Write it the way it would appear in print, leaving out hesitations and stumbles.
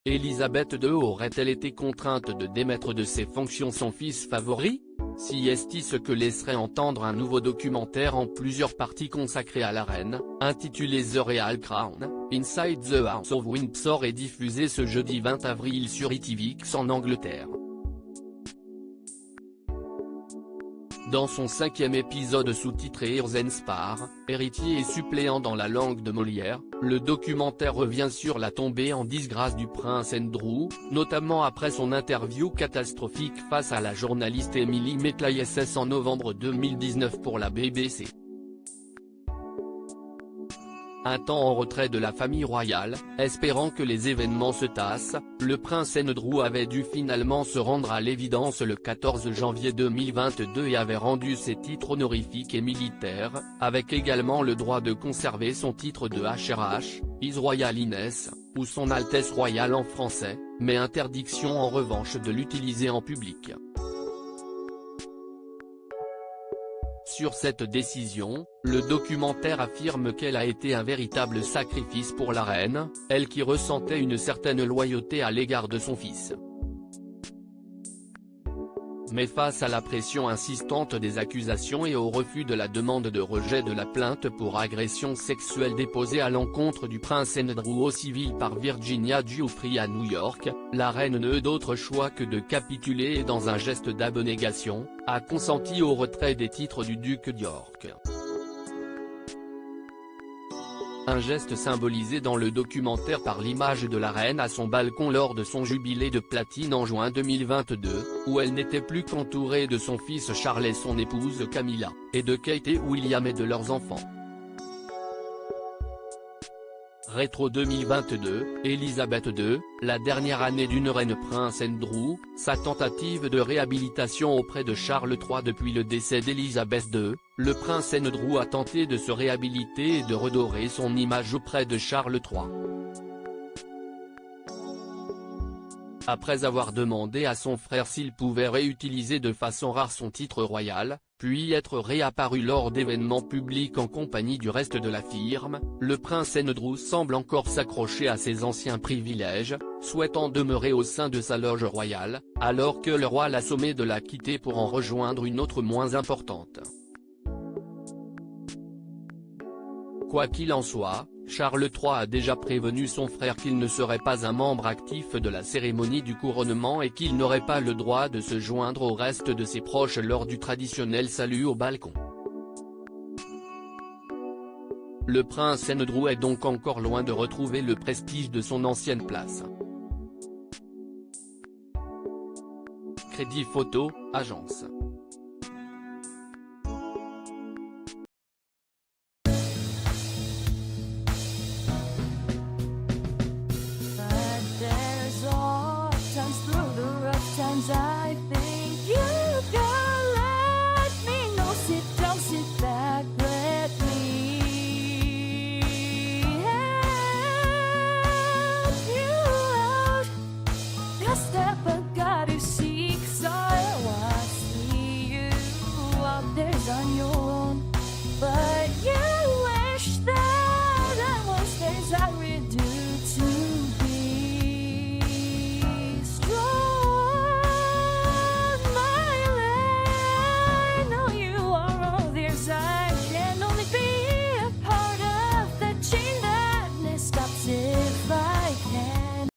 Élisabeth II aurait-elle été contrainte de démettre de ses fonctions son fils favori? Si est ce que laisserait entendre un nouveau documentaire en plusieurs parties consacré à la reine, intitulé The Royal Crown, Inside the House of Windsor est diffusé ce jeudi 20 avril sur ITVX en Angleterre. Dans son 5e épisode sous-titré Heirs and Spare, héritier et suppléant dans la langue de Molière, le documentaire revient sur la tombée en disgrâce du prince Andrew, notamment après son interview catastrophique face à la journaliste Emily Maitland en novembre 2019 pour la BBC. Un temps en retrait de la famille royale, espérant que les événements se tassent, le prince Andrew avait dû finalement se rendre à l'évidence le 14 janvier 2022 et avait rendu ses titres honorifiques et militaires, avec également le droit de conserver son titre de HRH, His Royal Highness, ou Son Altesse Royale en français, mais interdiction en revanche de l'utiliser en public. Sur cette décision, le documentaire affirme qu'elle a été un véritable sacrifice pour la reine, elle qui ressentait une certaine loyauté à l'égard de son fils. Mais face à la pression insistante des accusations et au refus de la demande de rejet de la plainte pour agression sexuelle déposée à l'encontre du prince Andrew au civil par Virginia Giuffre à New York, la reine n'a eu d'autre choix que de capituler et dans un geste d'abnégation, a consenti au retrait des titres du duc d'York. Un geste symbolisé dans le documentaire par l'image de la reine à son balcon lors de son jubilé de platine en juin 2022, où elle n'était plus qu'entourée de son fils Charles et son épouse Camilla, et de Kate et William et de leurs enfants. Rétro 2022, Élisabeth II, la dernière année d'une reine prince Andrew, sa tentative de réhabilitation auprès de Charles III depuis le décès d'Élisabeth II, le prince Andrew a tenté de se réhabiliter et de redorer son image auprès de Charles III. Après avoir demandé à son frère s'il pouvait réutiliser de façon rare son titre royal, puis être réapparu lors d'événements publics en compagnie du reste de la firme, le prince Andrew semble encore s'accrocher à ses anciens privilèges, souhaitant demeurer au sein de sa loge royale, alors que le roi l'a sommé de la quitter pour en rejoindre une autre moins importante. Quoi qu'il en soit, Charles III a déjà prévenu son frère qu'il ne serait pas un membre actif de la cérémonie du couronnement et qu'il n'aurait pas le droit de se joindre au reste de ses proches lors du traditionnel salut au balcon. Le prince Andrew est donc encore loin de retrouver le prestige de son ancienne place. Crédit photo, agence.